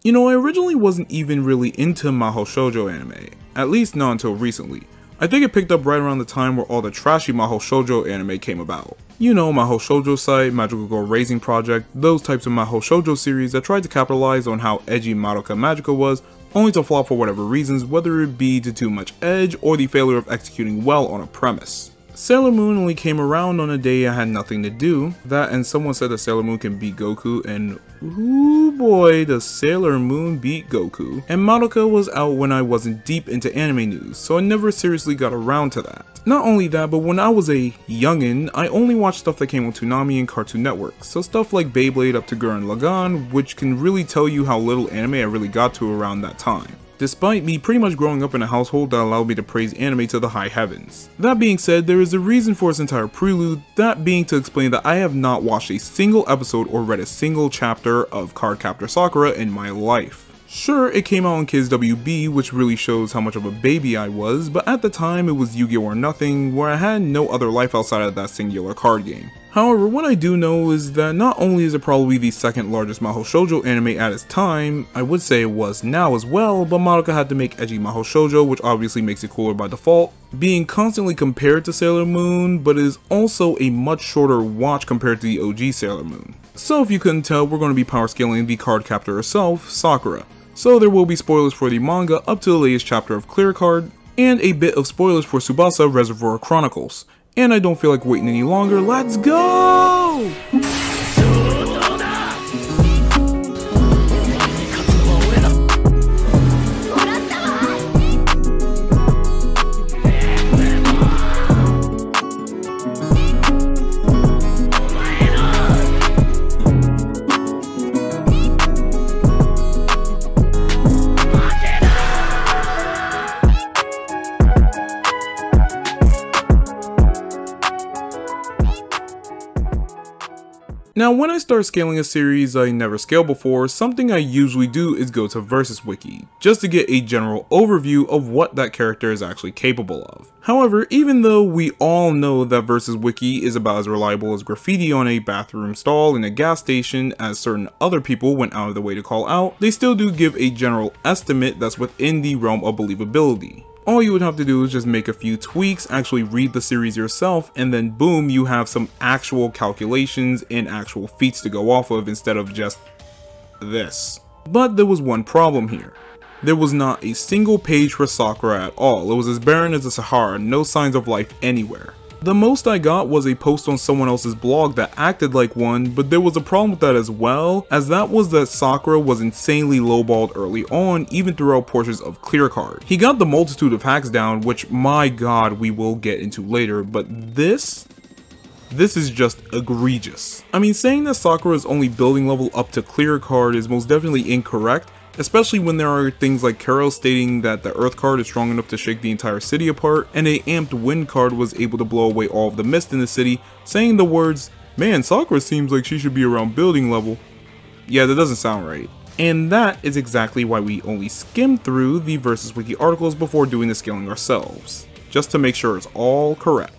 You know, I originally wasn't even really into Mahou Shoujo anime, at least not until recently. I think it picked up right around the time where all the trashy Mahou Shoujo anime came about. You know, Mahou Shoujo Site, Magical Girl Raising Project, those types of Mahou Shoujo series that tried to capitalize on how edgy Madoka Magica was, only to flop for whatever reasons, whether it be to too much edge or the failure of executing well on a premise. Sailor Moon only came around on a day I had nothing to do. That and someone said that Sailor Moon can beat Goku, and ooh boy, does Sailor Moon beat Goku. And Madoka was out when I wasn't deep into anime news, so I never seriously got around to that. Not only that, but when I was a youngin', I only watched stuff that came on Toonami and Cartoon Network, so stuff like Beyblade up to Gurren Lagann, which can really tell you how little anime I really got to around that time. Despite me pretty much growing up in a household that allowed me to praise anime to the high heavens. That being said, there is a reason for this entire prelude, that being to explain that I have not watched a single episode or read a single chapter of Cardcaptor Sakura in my life. Sure, it came out on Kids WB, which really shows how much of a baby I was, but at the time it was Yu-Gi-Oh! Or nothing, where I had no other life outside of that singular card game. However, what I do know is that not only is it probably the second largest Mahou Shoujo anime at its time, I would say it was now as well, but Madoka had to make edgy Mahou Shoujo, which obviously makes it cooler by default, being constantly compared to Sailor Moon, but is also a much shorter watch compared to the OG Sailor Moon. So if you couldn't tell, we're going to be power scaling the card captor herself, Sakura. So there will be spoilers for the manga up to the latest chapter of Clear Card, and a bit of spoilers for Tsubasa Reservoir Chronicles. And I don't feel like waiting any longer, let's go! Now when I start scaling a series I never scaled before, something I usually do is go to Versus Wiki, just to get a general overview of what that character is actually capable of. However, even though we all know that Versus Wiki is about as reliable as graffiti on a bathroom stall in a gas station as certain other people went out of the way to call out, they still do give a general estimate that's within the realm of believability. All you would have to do is just make a few tweaks, actually read the series yourself, and then boom, you have some actual calculations and actual feats to go off of instead of just this. But there was one problem here. There was not a single page for Sakura at all. It was as barren as the Sahara, no signs of life anywhere. The most I got was a post on someone else's blog that acted like one, but there was a problem with that as well, as that was that Sakura was insanely lowballed early on, even throughout portions of Clear Card. He got the multitude of hacks down, which my god we will get into later, but this is just egregious. I mean, saying that Sakura is only building level up to Clear Card is most definitely incorrect, especially when there are things like Karo stating that the Earth card is strong enough to shake the entire city apart, and a amped Wind card was able to blow away all of the mist in the city, saying the words, "Man, Sakura seems like she should be around building level." Yeah, that doesn't sound right. And that is exactly why we only skim through the Versus Wiki articles before doing the scaling ourselves, just to make sure it's all correct.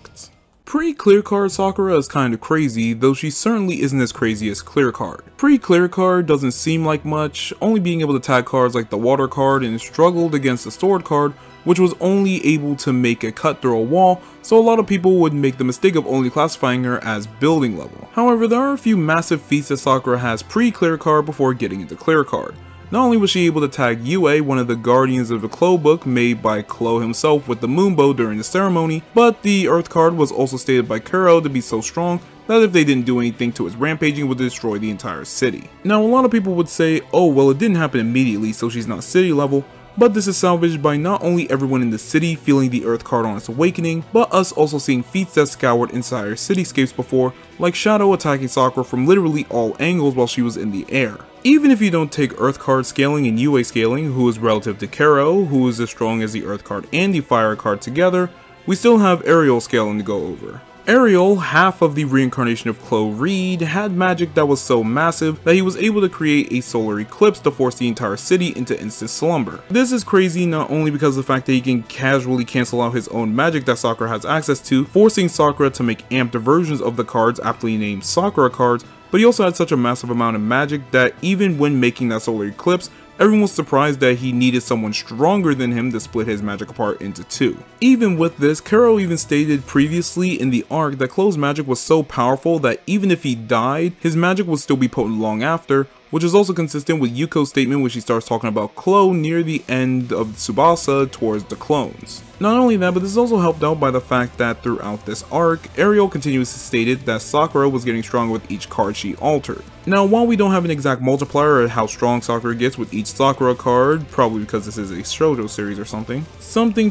Pre-Clear Card Sakura is kinda crazy, though she certainly isn't as crazy as Clear Card. Pre-Clear Card doesn't seem like much, only being able to tag cards like the Water card, and struggled against the Sword card, which was only able to make a cut through a wall, so a lot of people would make the mistake of only classifying her as building level. However, there are a few massive feats that Sakura has pre-Clear Card before getting into Clear Card. Not only was she able to tag Yue, one of the guardians of the Clo book made by Clo himself with the Moonbow during the ceremony, but the Earth card was also stated by Kuro to be so strong that if they didn't do anything to its rampaging, it would destroy the entire city. Now a lot of people would say, oh well, it didn't happen immediately, so she's not city level, but this is salvaged by not only everyone in the city feeling the Earth card on its awakening, but us also seeing feats that scoured entire cityscapes before, like Shadow attacking Sakura from literally all angles while she was in the air. Even if you don't take Earth card scaling and Yue scaling, who is relative to Karo, who is as strong as the Earth card and the Fire card together, we still have Ariel scaling to go over. Ariel, half of the reincarnation of Clo Reed, had magic that was so massive that he was able to create a solar eclipse to force the entire city into instant slumber. This is crazy not only because of the fact that he can casually cancel out his own magic that Sakura has access to, forcing Sakura to make amped versions of the cards aptly named Sakura cards, but he also had such a massive amount of magic that even when making that solar eclipse, everyone was surprised that he needed someone stronger than him to split his magic apart into two. Even with this, Kero even stated previously in the arc that Clove's magic was so powerful that even if he died, his magic would still be potent long after, which is also consistent with Yuko's statement when she starts talking about Clove near the end of Tsubasa towards the clones. Not only that, but this is also helped out by the fact that throughout this arc, Ariel continuously stated that Sakura was getting stronger with each card she altered. Now, while we don't have an exact multiplier of how strong Sakura gets with each Sakura card, probably because this is a shoujo series or something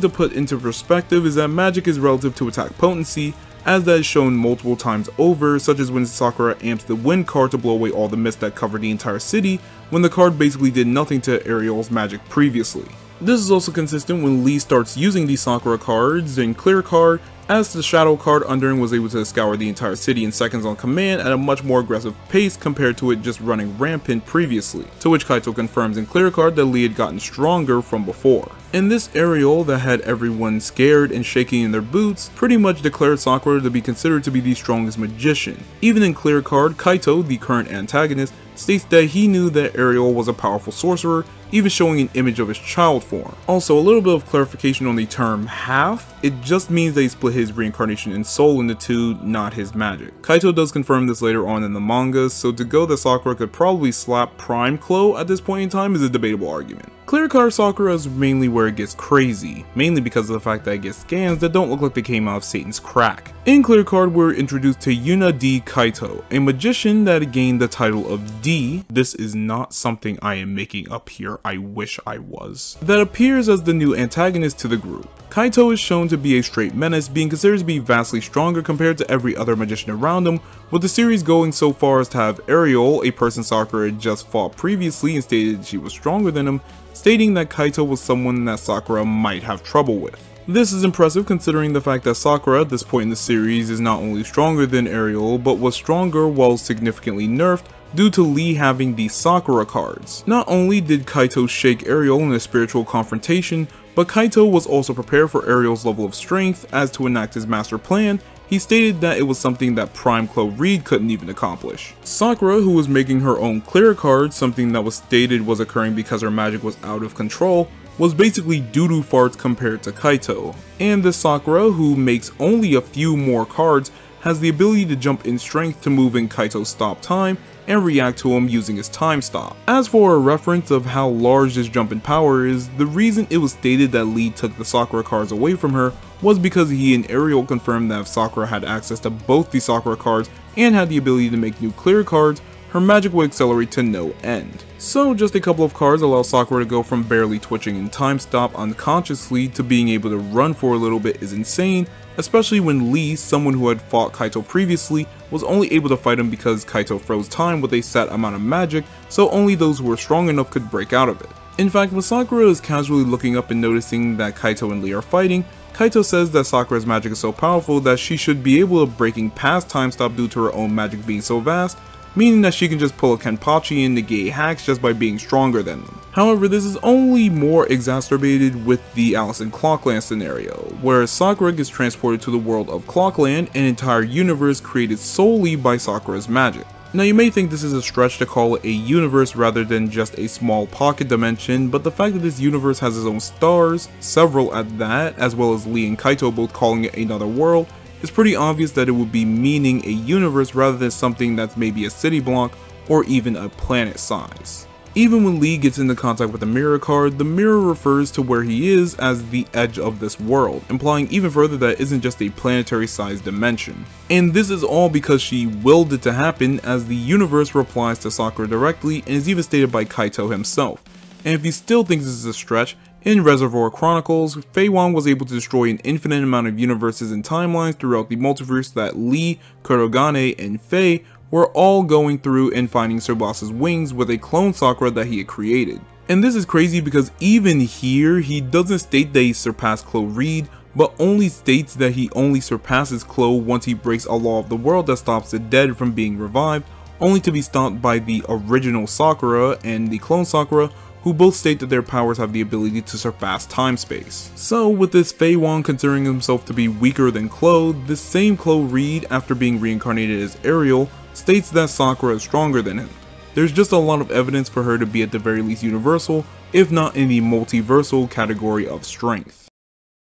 to put into perspective is that magic is relative to attack potency, as that is shown multiple times over, such as when Sakura amps the wind card to blow away all the mist that covered the entire city, when the card basically did nothing to Ariel's magic previously. This is also consistent when Lee starts using these Sakura cards in Clear Card, as the Shadow card Undering was able to scour the entire city in seconds on command at a much more aggressive pace compared to it just running rampant previously, to which Kaito confirms in Clear Card that Lee had gotten stronger from before. And this Ariel that had everyone scared and shaking in their boots pretty much declared Sakura to be considered to be the strongest magician. Even in Clear Card, Kaito, the current antagonist, states that he knew that Ariel was a powerful sorcerer, even showing an image of his child form. Also, a little bit of clarification on the term half, it just means that he split his reincarnation and soul into two, not his magic. Kaito does confirm this later on in the manga, so to go that Sakura could probably slap Prime Clove at this point in time is a debatable argument. Clear Card Sakura is mainly where it gets crazy, mainly because of the fact that it gets scans that don't look like they came out of Satan's crack. In Clear Card, we're introduced to Yuna D. Kaito, a magician that gained the title of D. This is not something I am making up here, I wish I was. That appears as the new antagonist to the group. Kaito is shown to be a straight menace, being considered to be vastly stronger compared to every other magician around him, with the series going so far as to have Ariel, a person Sakura had just fought previously and stated she was stronger than him, stating that Kaito was someone that Sakura might have trouble with. This is impressive considering the fact that Sakura at this point in the series is not only stronger than Ariel, but was stronger while significantly nerfed due to Lee having the Sakura cards. Not only did Kaito shake Ariel in a spiritual confrontation, but Kaito was also prepared for Ariel's level of strength as to enact his master plan. He stated that it was something that Prime Clove Reed couldn't even accomplish. Sakura, who was making her own clear card, something that was stated was occurring because her magic was out of control, was basically doo-doo farts compared to Kaito. And the Sakura, who makes only a few more cards, has the ability to jump in strength to move in Kaito's stop time and react to him using his time stop. As for a reference of how large this jump in power is, the reason it was stated that Lee took the Sakura cards away from her was because he and Ariel confirmed that if Sakura had access to both the Sakura cards and had the ability to make new clear cards, her magic would accelerate to no end. So just a couple of cards allow Sakura to go from barely twitching in time stop unconsciously to being able to run for a little bit is insane, especially when Lee, someone who had fought Kaito previously, was only able to fight him because Kaito froze time with a set amount of magic, so only those who were strong enough could break out of it. In fact, when Sakura is casually looking up and noticing that Kaito and Lee are fighting, Kaito says that Sakura's magic is so powerful that she should be able to breaking past time stop due to her own magic being so vast, meaning that she can just pull a Kenpachi and negate hacks just by being stronger than them. However, this is only more exacerbated with the Alice in Clockland scenario, where Sakura gets transported to the world of Clockland, an entire universe created solely by Sakura's magic. Now you may think this is a stretch to call it a universe rather than just a small pocket dimension, but the fact that this universe has its own stars, several at that, as well as Lee and Kaito both calling it another world, it's pretty obvious that it would be meaning a universe rather than something that's maybe a city block or even a planet size. Even when Lee gets into contact with the mirror card, the mirror refers to where he is as the edge of this world, implying even further that it isn't just a planetary sized dimension. And this is all because she willed it to happen, as the universe replies to Sakura directly and is even stated by Kaito himself. And if you still think this is a stretch, in Reservoir Chronicles, Feiwan was able to destroy an infinite amount of universes and timelines throughout the multiverse that Lee, Kurogane, and Fei were all going through and finding Tsubasa's wings with a clone Sakura that he had created. And this is crazy because even here, he doesn't state that he surpassed Clove Reed, but only states that he only surpasses Clove once he breaks a law of the world that stops the dead from being revived, only to be stopped by the original Sakura and the clone Sakura, who both state that their powers have the ability to surpass time-space. So with this Feiwan considering himself to be weaker than Clove, this same Clove Reed, after being reincarnated as Ariel, states that Sakura is stronger than him. There's just a lot of evidence for her to be at the very least universal, if not in the multiversal category of strength.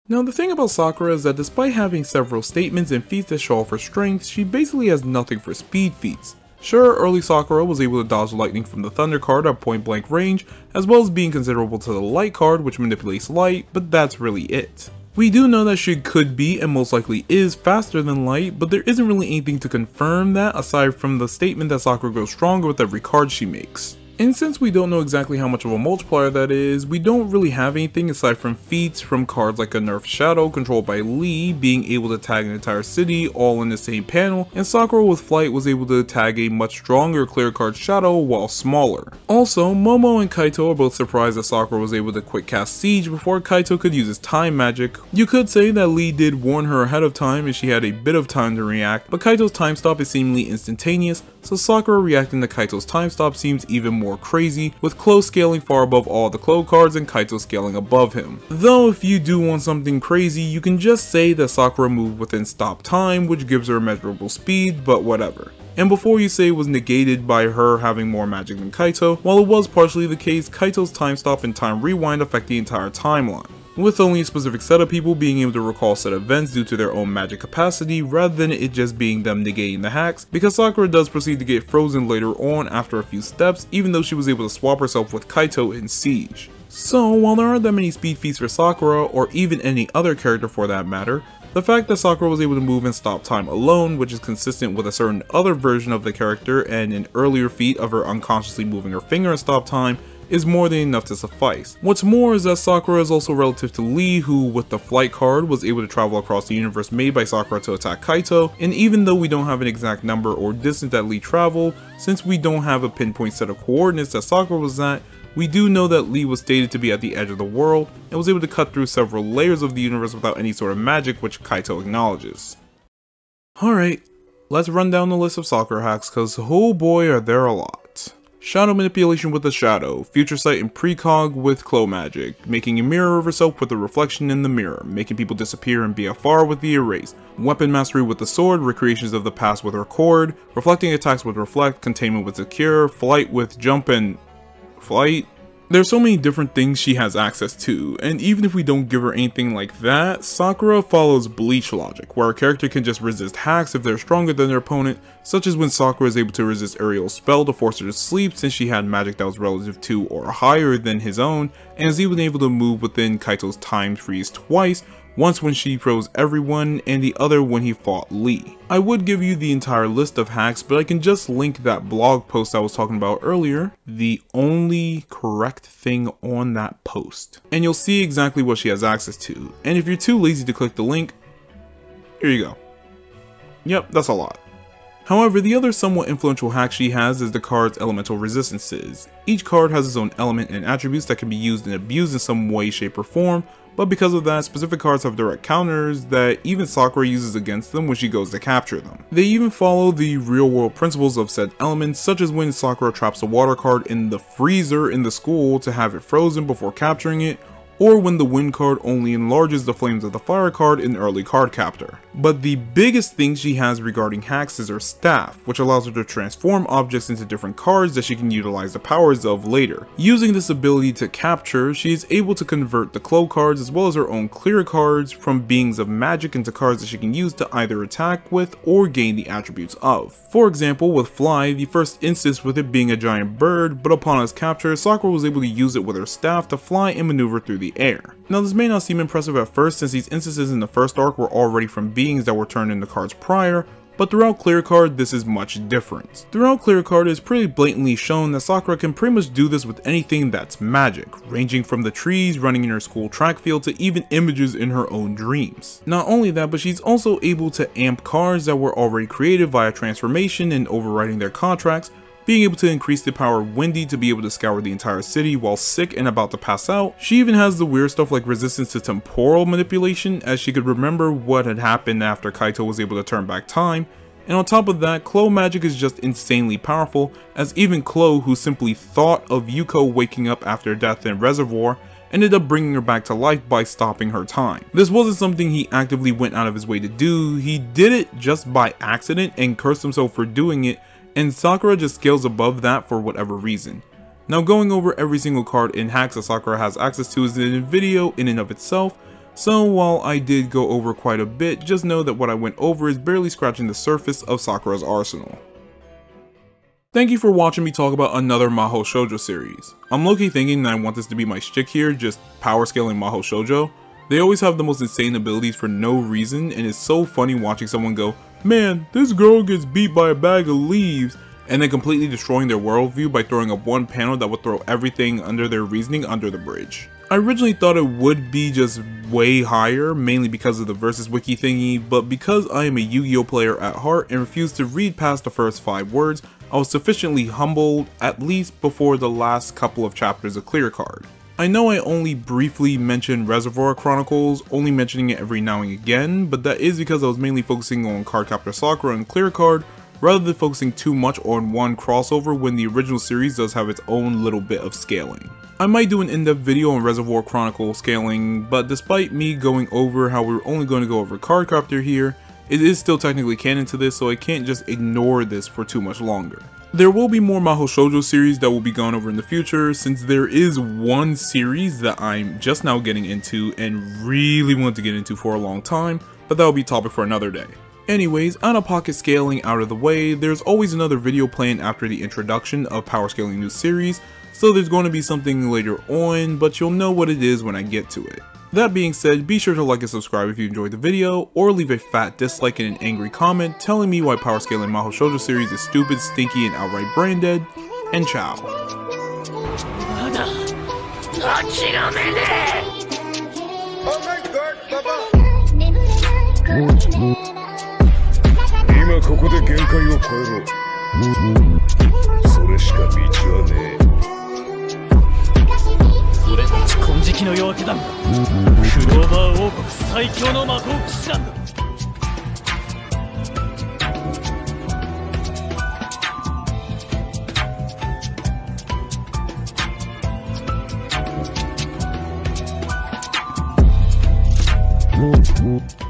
Now the thing about Sakura is that despite having several statements and feats that show off her strength, she basically has nothing for speed feats. Sure, early Sakura was able to dodge lightning from the Thunder card at point blank range, as well as being considerable to the Light card which manipulates light, but that's really it. We do know that she could be, and most likely is, faster than Light, but there isn't really anything to confirm that aside from the statement that Sakura grows stronger with every card she makes. And since we don't know exactly how much of a multiplier that is, we don't really have anything aside from feats from cards like a nerfed Shadow controlled by Lee being able to tag an entire city all in the same panel, and Sakura with Flight was able to tag a much stronger clear card Shadow while smaller. Also, Momo and Kaito are both surprised that Sakura was able to quick cast Siege before Kaito could use his time magic. You could say that Lee did warn her ahead of time and she had a bit of time to react, but Kaito's time stop is seemingly instantaneous, so Sakura reacting to Kaito's time stop seems even more crazy, with Clo scaling far above all the Clo cards and Kaito scaling above him. Though if you do want something crazy, you can just say that Sakura moved within stop time, which gives her immeasurable speed, but whatever. And before you say it was negated by her having more magic than Kaito, while it was partially the case, Kaito's time stop and time rewind affect the entire timeline, with only a specific set of people being able to recall said events due to their own magic capacity rather than it just being them negating the hacks, because Sakura does proceed to get frozen later on after a few steps, even though she was able to swap herself with Kaito in Siege. So while there aren't that many speed feats for Sakura, or even any other character for that matter, the fact that Sakura was able to move and stop time alone, which is consistent with a certain other version of the character and an earlier feat of her unconsciously moving her finger and stop time, is more than enough to suffice. What's more is that Sakura is also relative to Lee, who with the Flight card was able to travel across the universe made by Sakura to attack Kaito, and even though we don't have an exact number or distance that Lee traveled, since we don't have a pinpoint set of coordinates that Sakura was at, we do know that Lee was stated to be at the edge of the world, and was able to cut through several layers of the universe without any sort of magic, which Kaito acknowledges. Alright, let's run down the list of Sakura hacks, cause oh boy are there a lot. Shadow manipulation with the Shadow, future sight and precog with Clo magic, making a mirror of herself with a reflection in the mirror, making people disappear in BFR with the erase, weapon mastery with the sword, recreations of the past with record, reflecting attacks with reflect, containment with secure, flight with jump and flight. There's so many different things she has access to, and even if we don't give her anything like that, Sakura follows Bleach logic, where a character can just resist hacks if they're stronger than their opponent, such as when Sakura is able to resist Ariel's spell to force her to sleep since she had magic that was relative to or higher than his own, and is even able to move within Kaito's time freeze twice, once when she froze everyone and the other when he fought Lee. I would give you the entire list of hacks, but I can just link that blog post I was talking about earlier, the only correct thing on that post, and you'll see exactly what she has access to. And if you're too lazy to click the link, here you go. Yep, that's a lot. However, the other somewhat influential hack she has is the card's elemental resistances. Each card has its own element and attributes that can be used and abused in some way, shape, or form, but because of that, specific cards have direct counters that even Sakura uses against them when she goes to capture them. They even follow the real world principles of said elements, such as when Sakura traps a water card in the freezer in the school to have it frozen before capturing it, or when the wind card only enlarges the flames of the fire card in early card captor. But the biggest thing she has regarding hacks is her staff, which allows her to transform objects into different cards that she can utilize the powers of later. Using this ability to capture, she is able to convert the Clo cards as well as her own clear cards from beings of magic into cards that she can use to either attack with or gain the attributes of. For example, with Fly, the first instance with it being a giant bird, but upon its capture, Sakura was able to use it with her staff to fly and maneuver through the air. Now this may not seem impressive at first since these instances in the first arc were already from beings that were turned into cards prior, but throughout Clear Card this is much different. Throughout Clear Card it is pretty blatantly shown that Sakura can pretty much do this with anything that's magic, ranging from the trees running in her school track field to even images in her own dreams. Not only that, but she's also able to amp cards that were already created via transformation and overriding their contracts, being able to increase the power of Wendy to be able to scour the entire city while sick and about to pass out. She even has the weird stuff like resistance to temporal manipulation, as she could remember what had happened after Kaito was able to turn back time. And on top of that, Clo magic is just insanely powerful, as even Clo, who simply thought of Yuko waking up after death in Reservoir, ended up bringing her back to life by stopping her time. This wasn't something he actively went out of his way to do, he did it just by accident and cursed himself for doing it, and Sakura just scales above that for whatever reason. Now going over every single card in hacks that Sakura has access to is in a video in and of itself, so while I did go over quite a bit, just know that what I went over is barely scratching the surface of Sakura's arsenal. Thank you for watching me talk about another Mahou Shoujo series. I'm low-key thinking that I want this to be my shtick here, just power scaling Mahou Shoujo. They always have the most insane abilities for no reason, and it's so funny watching someone go, "Man, this girl gets beat by a bag of leaves," and then completely destroying their worldview by throwing up one panel that would throw everything under their reasoning under the bridge. I originally thought it would be just way higher, mainly because of the Versus Wiki thingy, but because I am a Yu-Gi-Oh player at heart and refuse to read past the first 5 words, I was sufficiently humbled, at least before the last couple of chapters of Clear Card. I know I only briefly mentioned Reservoir Chronicles, only mentioning it every now and again, but that is because I was mainly focusing on Cardcaptor Sakura and Clear Card, rather than focusing too much on one crossover when the original series does have its own little bit of scaling. I might do an in-depth video on Reservoir Chronicle scaling, but despite me going over how we're only going to go over Cardcaptor here, it is still technically canon to this, so I can't just ignore this for too much longer. There will be more Mahou Shoujo series that will be gone over in the future, since there is one series that I'm just now getting into and really want to get into for a long time, but that will be topic for another day. Anyways, out-of-pocket scaling out of the way, there's always another video planned after the introduction of power scaling new series, so there's going to be something later on, but you'll know what it is when I get to it. That being said, be sure to like and subscribe if you enjoyed the video, or leave a fat dislike and an angry comment telling me why power scaling Mahou Shoujo series is stupid, stinky, and outright brain dead, and ciao. 今ここで限界を超えろ。それしか道はねえ。俺たち金色の夜明け団だ。クローバー王国最強の魔法騎士団だ。Whoop, whoop.